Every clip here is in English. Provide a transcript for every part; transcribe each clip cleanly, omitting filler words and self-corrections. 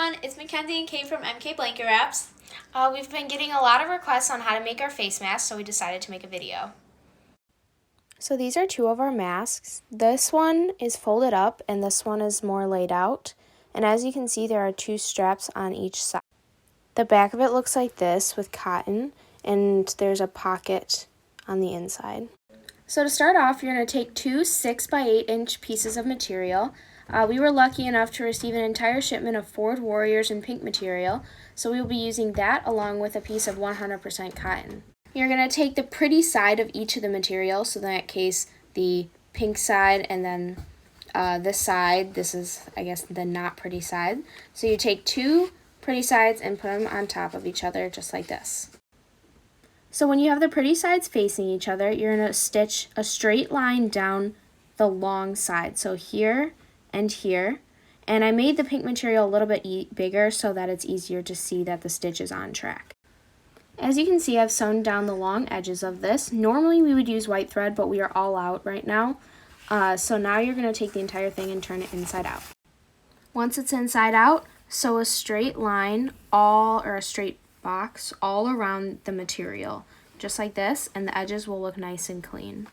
everyone, it's Mackenzie and Kate from MK Blanket Wraps. We've been getting a lot of requests on how to make our face masks, so we decided to make a video. So these are two of our masks. This one is folded up and this one is more laid out. And as you can see, there are two straps on each side. The back of it looks like this with cotton, and there's a pocket on the inside. So to start off, you're going to take two 6x8-inch pieces of material. We were lucky enough to receive an entire shipment of Ford Warriors in pink material, so we will be using that along with a piece of 100% cotton. You're going to take the pretty side of each of the materials, so in that case, the pink side and then this side. This is, I guess, the not pretty side. So you take two pretty sides and put them on top of each other just like this. So when you have the pretty sides facing each other, you're going to stitch a straight line down the long side. So here and here. And I made the pink material a little bit bigger so that it's easier to see that the stitch is on track. As you can see, I've sewn down the long edges of this. Normally we would use white thread, but we are all out right now. So now you're going to take the entire thing and turn it inside out. Once it's inside out, sew a straight line or a straight box all around the material, just like this, and the edges will look nice and clean.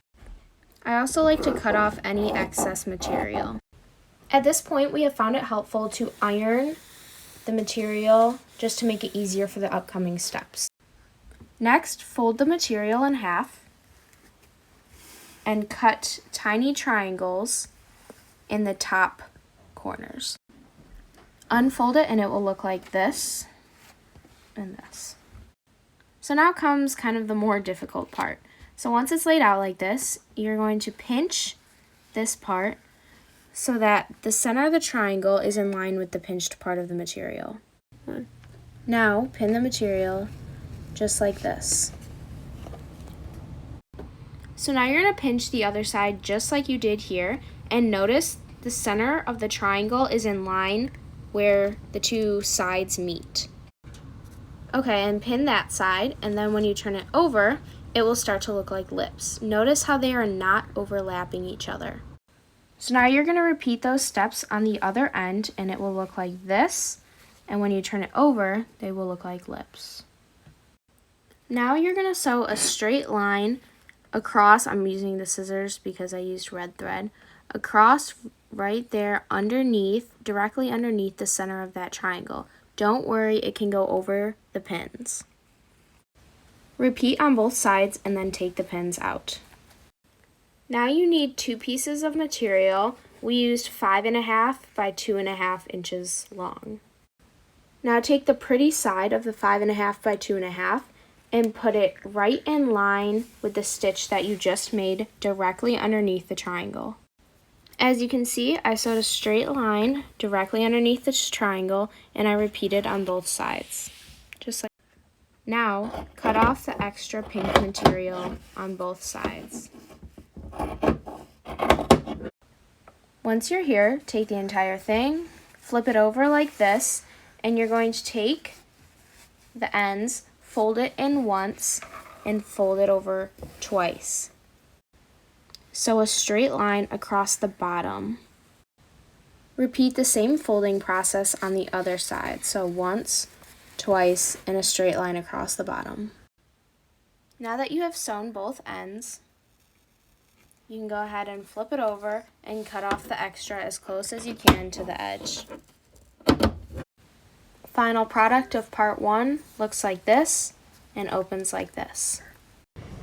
I also like to cut off any excess material. At this point, we have found it helpful to iron the material just to make it easier for the upcoming steps. Next, fold the material in half and cut tiny triangles in the top corners. Unfold it and it will look like this and this. So now comes kind of the more difficult part. So once it's laid out like this, you're going to pinch this part so that the center of the triangle is in line with the pinched part of the material. Now pin the material just like this. So now you're going to pinch the other side just like you did here, and notice the center of the triangle is in line where the two sides meet. Okay, and pin that side, and then when you turn it over, it will start to look like lips. Notice how they are not overlapping each other. So now you're going to repeat those steps on the other end, and it will look like this, and when you turn it over, they will look like lips. Now you're going to sew a straight line across. I'm using the scissors because I used red thread, across right there underneath, directly underneath the center of that triangle. Don't worry, it can go over the pins. Repeat on both sides and then take the pins out. Now you need two pieces of material. We used 5.5 by 2.5 inches long. Now take the pretty side of the 5.5 by 2.5 and put it right in line with the stitch that you just made directly underneath the triangle. As you can see, I sewed a straight line directly underneath this triangle, and I repeated on both sides. Just like now, cut off the extra pink material on both sides. Once you're here, take the entire thing, flip it over like this, and you're going to take the ends, fold it in once, and fold it over twice. Sew a straight line across the bottom. Repeat the same folding process on the other side. So once, twice, and a straight line across the bottom. Now that you have sewn both ends, you can go ahead and flip it over and cut off the extra as close as you can to the edge. Final product of part 1 looks like this and opens like this.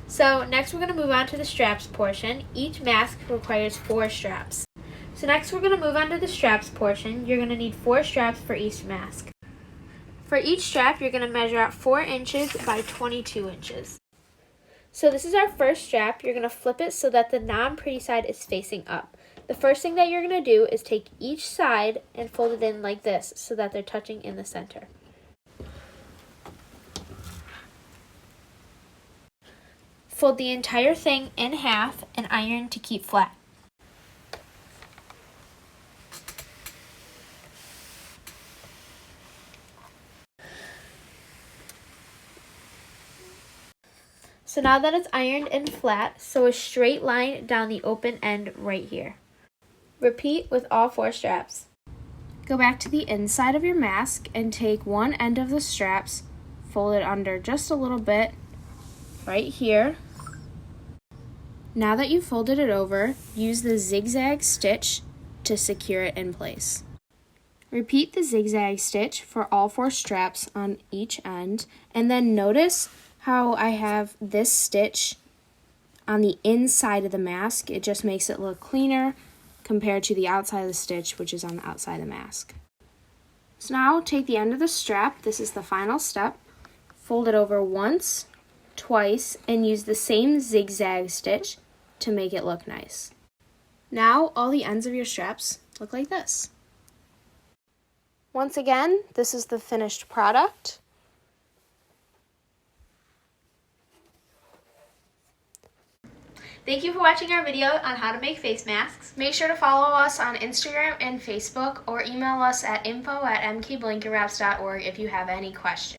So next we're going to move on to the straps portion. Each mask requires 4 straps. So next we're going to move on to the straps portion. You're going to need 4 straps for each mask. For each strap, you're going to measure out 4 inches by 22 inches. So this is our first strap. You're going to flip it so that the non-pretty side is facing up. The first thing that you're going to do is take each side and fold it in like this so that they're touching in the center. Fold the entire thing in half and iron to keep flat. So now that it's ironed and flat, sew a straight line down the open end right here. Repeat with all 4 straps. Go back to the inside of your mask and take one end of the straps, fold it under just a little bit, right here. Now that you've folded it over, use the zigzag stitch to secure it in place. Repeat the zigzag stitch for all 4 straps on each end, and then notice how I have this stitch on the inside of the mask. It just makes it look cleaner compared to the outside of the stitch, which is on the outside of the mask. So now take the end of the strap, this is the final step, fold it over once, twice, and use the same zigzag stitch to make it look nice. Now all the ends of your straps look like this. Once again, this is the finished product. Thank you for watching our video on how to make face masks. Make sure to follow us on Instagram and Facebook or email us at info@mkblankenwraps.org if you have any questions.